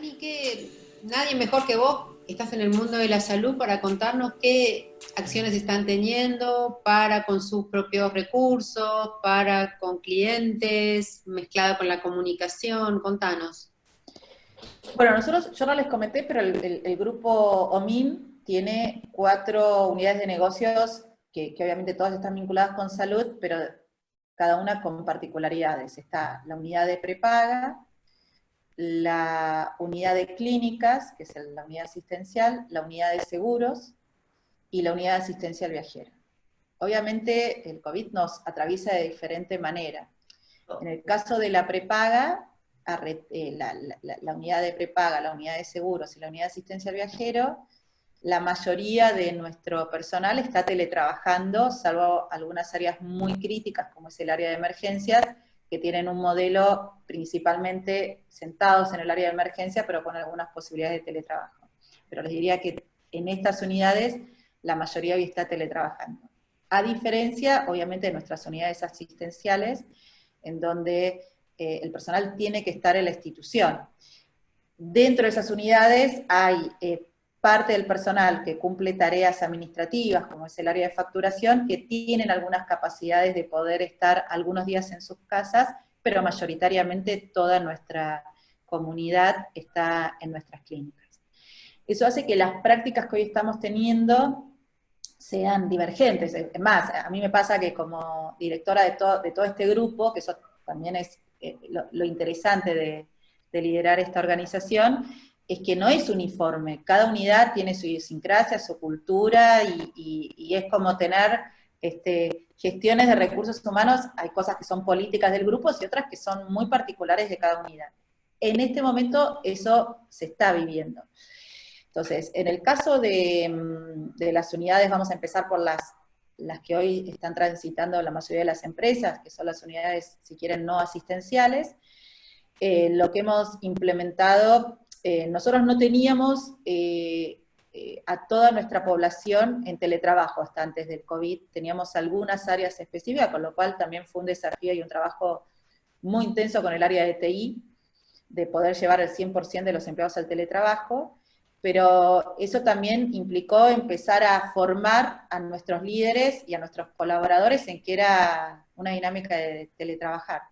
Dani, que nadie mejor que vos, estás en el mundo de la salud para contarnos qué acciones están teniendo para con sus propios recursos, para con clientes, mezclado con la comunicación. Contanos. Bueno, nosotros, yo no les comenté, pero el grupo OMIN tiene 4 unidades de negocios que obviamente todas están vinculadas con salud, pero cada una con particularidades. Está la unidad de prepaga, la unidad de clínicas, que es la unidad asistencial, la unidad de seguros y la unidad de asistencia al viajero. Obviamente el COVID nos atraviesa de diferente manera. En el caso de la prepaga, la unidad de prepaga, la unidad de seguros y la unidad de asistencia al viajero, la mayoría de nuestro personal está teletrabajando, salvo algunas áreas muy críticas, como es el área de emergencias, que tienen un modelo principalmente sentados en el área de emergencia, pero con algunas posibilidades de teletrabajo. Pero les diría que en estas unidades la mayoría hoy está teletrabajando. A diferencia, obviamente, de nuestras unidades asistenciales, en donde el personal tiene que estar en la institución. Dentro de esas unidades hay parte del personal que cumple tareas administrativas, como es el área de facturación, que tienen algunas capacidades de poder estar algunos días en sus casas, pero mayoritariamente toda nuestra comunidad está en nuestras clínicas. Eso hace que las prácticas que hoy estamos teniendo sean divergentes. Es más, a mí me pasa que como directora de todo este grupo, que eso también es lo interesante de liderar esta organización, es que no es uniforme. Cada unidad tiene su idiosincrasia, su cultura, y es como tener gestiones de recursos humanos. Hay cosas que son políticas del grupo y otras que son muy particulares de cada unidad. En este momento eso se está viviendo. Entonces, en el caso de las unidades, vamos a empezar por las que hoy están transitando la mayoría de las empresas, que son las unidades, si quieren, no asistenciales. Lo que hemos implementado, nosotros no teníamos a toda nuestra población en teletrabajo hasta antes del COVID, teníamos algunas áreas específicas, con lo cual también fue un desafío y un trabajo muy intenso con el área de TI, de poder llevar el 100% de los empleados al teletrabajo, pero eso también implicó empezar a formar a nuestros líderes y a nuestros colaboradores en que era una dinámica de teletrabajar.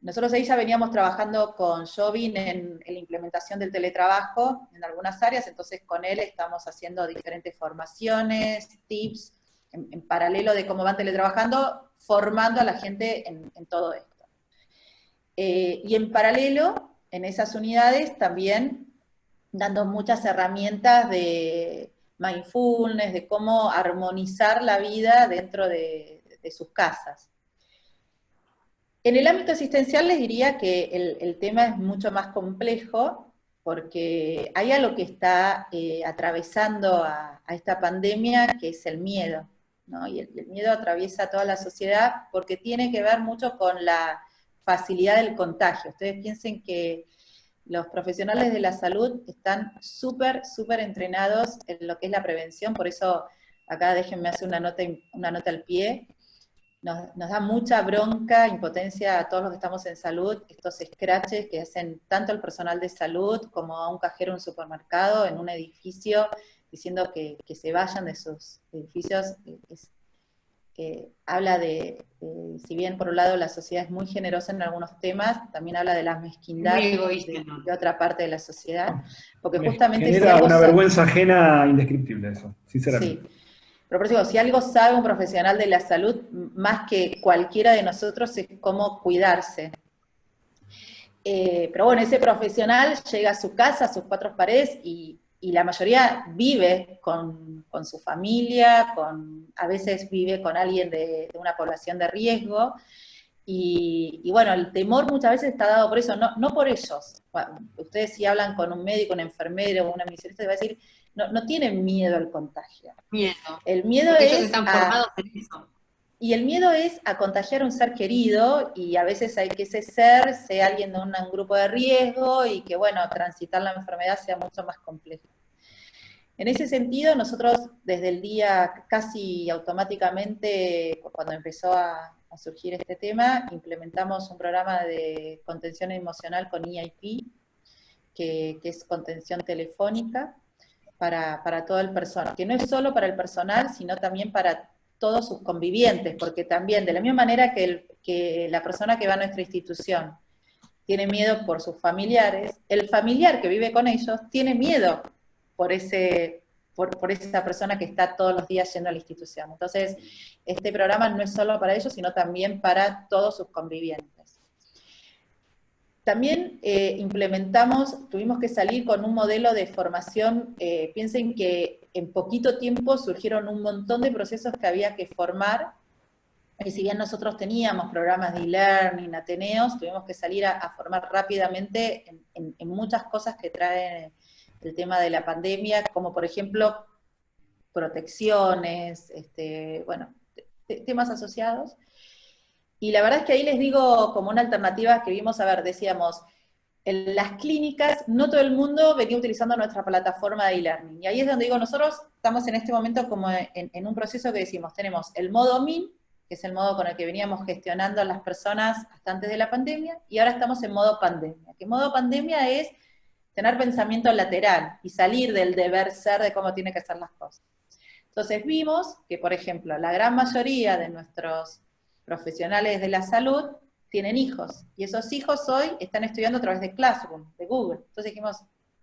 Nosotros ahí ya veníamos trabajando con Jovin en la implementación del teletrabajo en algunas áreas, entonces con él estamos haciendo diferentes formaciones, tips, en paralelo de cómo van teletrabajando, formando a la gente en todo esto. Y en paralelo, en esas unidades también dando muchas herramientas de mindfulness, de cómo armonizar la vida dentro de sus casas. En el ámbito asistencial les diría que el tema es mucho más complejo, porque hay algo que está atravesando a esta pandemia, que es el miedo, ¿no? Y el miedo atraviesa toda la sociedad porque tiene que ver mucho con la facilidad del contagio. Ustedes piensen que los profesionales de la salud están súper entrenados en lo que es la prevención, por eso acá déjenme hacer una nota al pie. Nos da mucha bronca, impotencia a todos los que estamos en salud, estos scratches que hacen tanto el personal de salud como a un cajero en un supermercado, en un edificio, diciendo que se vayan de sus edificios. Habla si bien por un lado la sociedad es muy generosa en algunos temas, también habla de la mezquindad de otra parte de la sociedad, porque justamente genera una vergüenza ajena indescriptible eso, sinceramente. Sí. Pero por eso, si algo sabe un profesional de la salud, más que cualquiera de nosotros, es cómo cuidarse. Pero bueno, ese profesional llega a su casa, a sus 4 paredes, y la mayoría vive con su familia, a veces vive con alguien de una población de riesgo, y bueno, el temor muchas veces está dado por eso, no por ellos. Bueno, ustedes si hablan con un médico, un enfermero, una administrativa, va a decir, no tienen miedo al contagio. Miedo. El miedo porque es ellos están formados en eso. Y el miedo es a contagiar a un ser querido, y a veces hay que ese ser sea alguien de un grupo de riesgo, y que bueno, transitar la enfermedad sea mucho más complejo. En ese sentido, nosotros desde el día casi automáticamente, cuando empezó a surgir este tema, implementamos un programa de contención emocional con EIP, que es contención telefónica para todo el personal, que no es solo para el personal, sino también para todos sus convivientes, porque también, de la misma manera que la persona que va a nuestra institución tiene miedo por sus familiares, el familiar que vive con ellos tiene miedo por esa persona que está todos los días yendo a la institución. Entonces, este programa no es solo para ellos, sino también para todos sus convivientes. También tuvimos que salir con un modelo de formación, piensen que en poquito tiempo surgieron un montón de procesos que había que formar, y si bien nosotros teníamos programas de e-learning, Ateneos, tuvimos que salir a formar rápidamente en muchas cosas que trae el tema de la pandemia, como por ejemplo protecciones, bueno, temas asociados. Y la verdad es que ahí les digo como una alternativa que vimos, a ver, decíamos, en las clínicas no todo el mundo venía utilizando nuestra plataforma de e-learning. Y ahí es donde digo, nosotros estamos en este momento como en un proceso que decimos, tenemos el modo MIN, que es el modo con el que veníamos gestionando a las personas hasta antes de la pandemia, y ahora estamos en modo pandemia. Que modo pandemia es tener pensamiento lateral y salir del deber ser de cómo tienen que ser las cosas. Entonces vimos que, por ejemplo, la gran mayoría de nuestros profesionales de la salud tienen hijos, y esos hijos hoy están estudiando a través de Classroom, de Google. Entonces dijimos,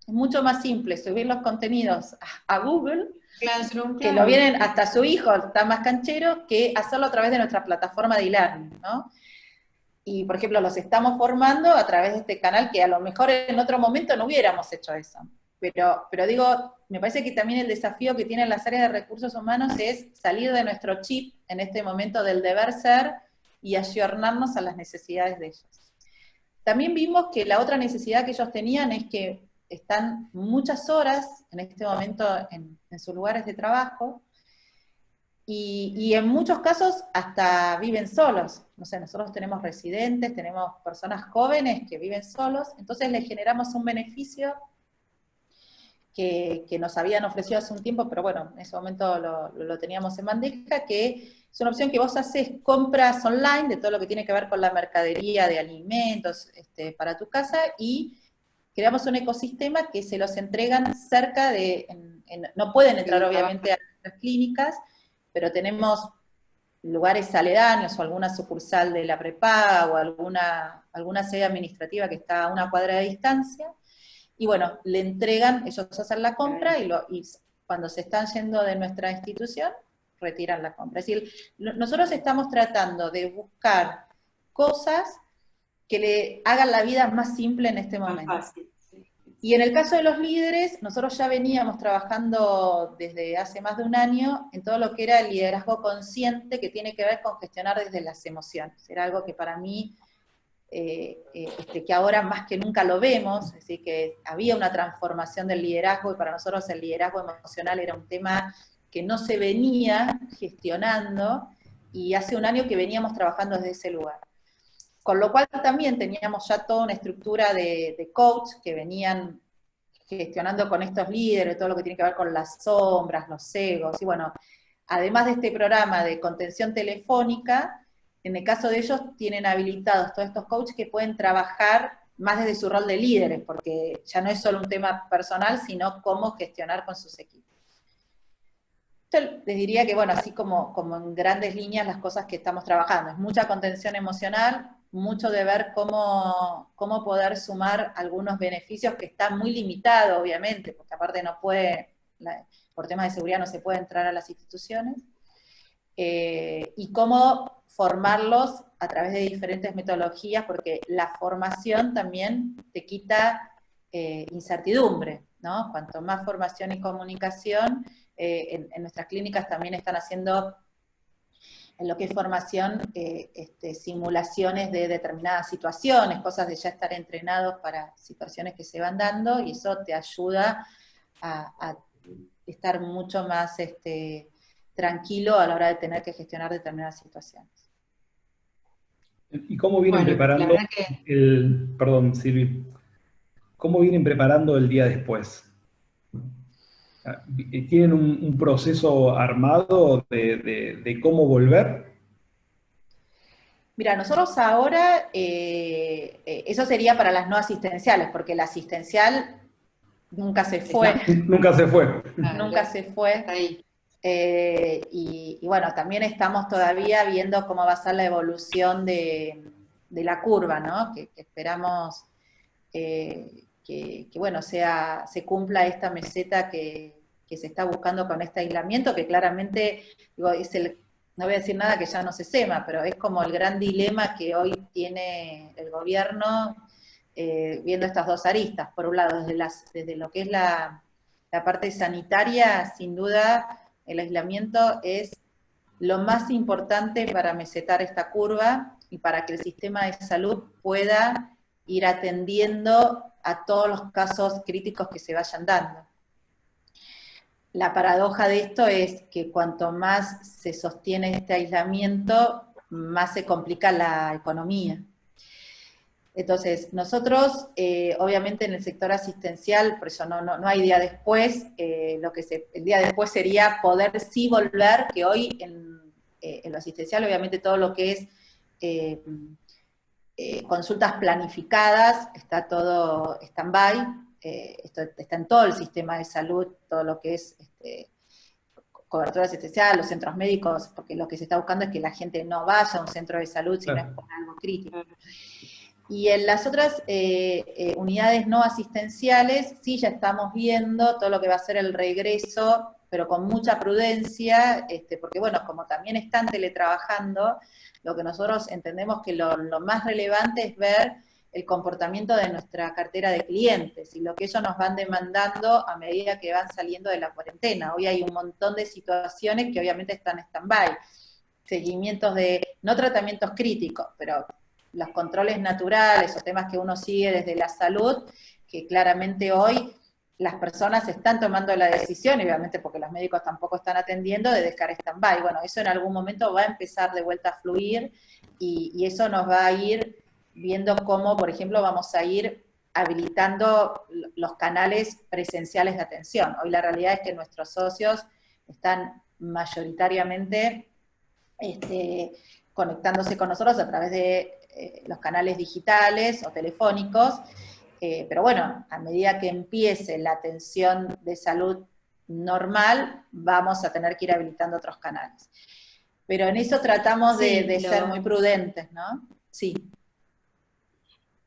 es mucho más simple subir los contenidos a Google, Classroom, que claro. lo vienen hasta su hijo, está más canchero, que hacerlo a través de nuestra plataforma de e-learning, ¿no? Y, por ejemplo, los estamos formando a través de este canal, que a lo mejor en otro momento no hubiéramos hecho eso. Pero digo, me parece que también el desafío que tienen las áreas de recursos humanos es salir de nuestro chip en este momento del deber ser y ayornarnos a las necesidades de ellos. También vimos que la otra necesidad que ellos tenían es que están muchas horas en este momento en sus lugares de trabajo, y en muchos casos hasta viven solos. No sé, nosotros tenemos residentes, tenemos personas jóvenes que viven solos, entonces les generamos un beneficio que nos habían ofrecido hace un tiempo, pero bueno, en ese momento lo teníamos en bandeja, que es una opción que vos haces compras online de todo lo que tiene que ver con la mercadería de alimentos para tu casa, y creamos un ecosistema que se los entregan cerca de, no pueden entrar obviamente a las clínicas, pero tenemos lugares aledaños o alguna sucursal de la prepaga o alguna sede administrativa que está a una cuadra de distancia, y bueno, le entregan, ellos hacen la compra y cuando se están yendo de nuestra institución, retiran la compra. Es decir, nosotros estamos tratando de buscar cosas que le hagan la vida más simple en este momento. Más fácil. Y en el caso de los líderes, nosotros ya veníamos trabajando desde hace más de un año en todo lo que era el liderazgo consciente, que tiene que ver con gestionar desde las emociones. Era algo que para mí, que ahora más que nunca lo vemos, es decir, que había una transformación del liderazgo, y para nosotros el liderazgo emocional era un tema que no se venía gestionando, y hace un año que veníamos trabajando desde ese lugar. Con lo cual también teníamos ya toda una estructura de coach que venían gestionando con estos líderes, todo lo que tiene que ver con las sombras, los egos, y bueno, además de este programa de contención telefónica, en el caso de ellos tienen habilitados todos estos coaches que pueden trabajar más desde su rol de líderes, porque ya no es solo un tema personal, sino cómo gestionar con sus equipos. Yo les diría que, bueno, así como en grandes líneas las cosas que estamos trabajando, es mucha contención emocional, mucho de ver cómo poder sumar algunos beneficios que están muy limitados, obviamente, porque aparte no puede, por temas de seguridad no se puede entrar a las instituciones, y cómo formarlos a través de diferentes metodologías, porque la formación también te quita incertidumbre, ¿no? Cuanto más formación y comunicación, en nuestras clínicas también están haciendo, en lo que es formación, simulaciones de determinadas situaciones, cosas de ya estar entrenados para situaciones que se van dando, y eso te ayuda a estar mucho más tranquilo a la hora de tener que gestionar determinadas situaciones. ¿Y cómo vienen preparando perdón, Silvi, cómo vienen preparando el día después? ¿Tienen un proceso armado de cómo volver? Mira, nosotros ahora, eso sería para las no asistenciales, porque la asistencial nunca se fue. Nunca se fue. Nunca se fue. Ahí. Y bueno, también estamos todavía viendo cómo va a ser la evolución de la curva, ¿no? Que esperamos que bueno, se cumpla esta meseta que se está buscando con este aislamiento, que claramente, digo, no voy a decir nada que ya no se sepa, pero es como el gran dilema que hoy tiene el gobierno viendo estas dos aristas. Por un lado, desde lo que es la parte sanitaria, sin duda, el aislamiento es lo más importante para mesetar esta curva y para que el sistema de salud pueda ir atendiendo a todos los casos críticos que se vayan dando. La paradoja de esto es que cuanto más se sostiene este aislamiento, más se complica la economía. Entonces, nosotros, obviamente en el sector asistencial, por eso no hay día después, el día después sería poder sí volver, que hoy en lo asistencial, obviamente todo lo que es consultas planificadas, está todo stand-by, esto está en todo el sistema de salud, todo lo que es cobertura asistencial, los centros médicos, porque lo que se está buscando es que la gente no vaya a un centro de salud si no es por algo crítico. Y en las otras unidades no asistenciales, sí ya estamos viendo todo lo que va a ser el regreso, pero con mucha prudencia, porque bueno, como también están teletrabajando, lo que nosotros entendemos que lo más relevante es ver el comportamiento de nuestra cartera de clientes y lo que ellos nos van demandando a medida que van saliendo de la cuarentena. Hoy hay un montón de situaciones que obviamente están en stand-by, seguimientos no tratamientos críticos, pero los controles naturales o temas que uno sigue desde la salud, que claramente hoy las personas están tomando la decisión, y obviamente porque los médicos tampoco están atendiendo, de dejar stand-by. Bueno, eso en algún momento va a empezar de vuelta a fluir, y eso nos va a ir viendo cómo, por ejemplo, vamos a ir habilitando los canales presenciales de atención. Hoy la realidad es que nuestros socios están mayoritariamente conectándose con nosotros a través de los canales digitales o telefónicos, pero bueno, a medida que empiece la atención de salud normal, vamos a tener que ir habilitando otros canales. Pero en eso tratamos de ser muy prudentes, ¿no? Sí.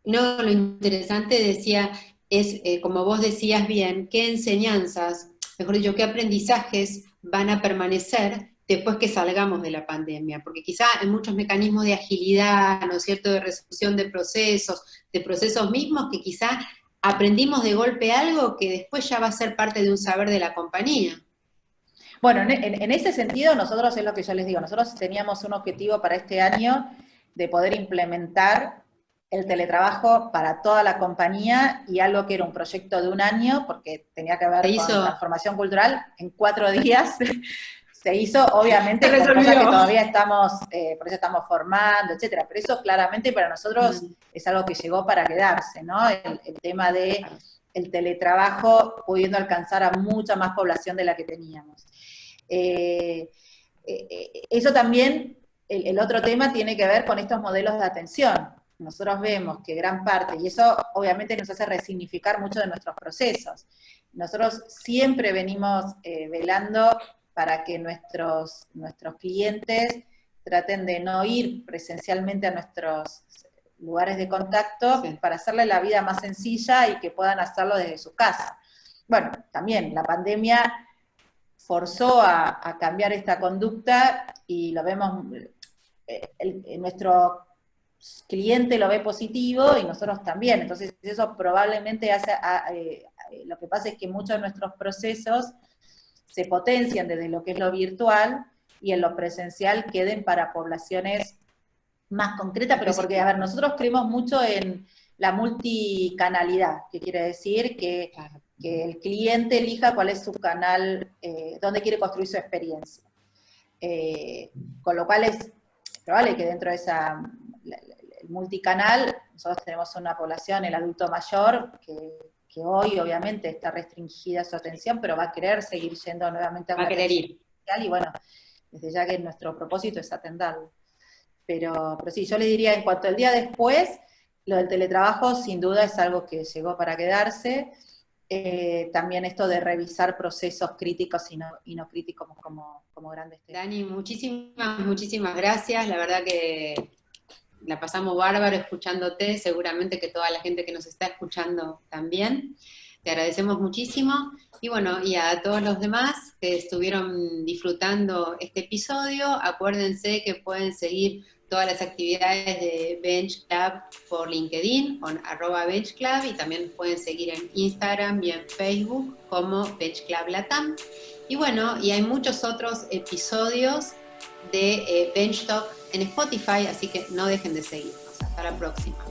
No, lo interesante decía es, como vos decías bien, qué enseñanzas, mejor dicho, qué aprendizajes van a permanecer después que salgamos de la pandemia, porque quizá hay muchos mecanismos de agilidad, ¿no es cierto?, de resolución de procesos mismos, que quizá aprendimos de golpe algo que después ya va a ser parte de un saber de la compañía. Bueno, en ese sentido, nosotros, es lo que yo les digo, nosotros teníamos un objetivo para este año de poder implementar el teletrabajo para toda la compañía, y algo que era un proyecto de un año, porque tenía que ver con transformación cultural, en 4 días se hizo, obviamente, con cosas que todavía estamos, por eso estamos formando, etcétera, pero eso claramente para nosotros es algo que llegó para quedarse, ¿no? El tema de el teletrabajo pudiendo alcanzar a mucha más población de la que teníamos. Eso también, el otro tema tiene que ver con estos modelos de atención. Nosotros vemos que gran parte, y eso obviamente nos hace resignificar mucho de nuestros procesos. Nosotros siempre venimos velando para que nuestros clientes traten de no ir presencialmente a nuestros lugares de contacto, para hacerle la vida más sencilla y que puedan hacerlo desde su casa. Bueno, también la pandemia forzó a cambiar esta conducta, y lo vemos, nuestro cliente lo ve positivo y nosotros también. Entonces eso probablemente hace, lo que pasa es que muchos de nuestros procesos se potencian desde lo que es lo virtual, y en lo presencial queden para poblaciones más concretas, pero porque, a ver, nosotros creemos mucho en la multicanalidad, que quiere decir que el cliente elija cuál es su canal, dónde quiere construir su experiencia. Con lo cual es probable que dentro de esa el multicanal, nosotros tenemos una población, el adulto mayor, que hoy obviamente está restringida su atención, pero va a querer seguir yendo nuevamente a una atención social, y bueno, desde ya que nuestro propósito es atenderlo. Pero sí, yo le diría, en cuanto al día después, lo del teletrabajo sin duda es algo que llegó para quedarse. También esto de revisar procesos críticos y no críticos como grandes temas. Dani, muchísimas gracias. La verdad que la pasamos bárbaro escuchándote, seguramente que toda la gente que nos está escuchando también. Te agradecemos muchísimo. Y bueno, y a todos los demás que estuvieron disfrutando este episodio, acuérdense que pueden seguir todas las actividades de Bench Club por LinkedIn, con @BenchClub, y también pueden seguir en Instagram y en Facebook como Bench Club Latam. Y bueno, y hay muchos otros episodios de Bench Talk en Spotify, así que no dejen de seguirnos. Hasta la próxima.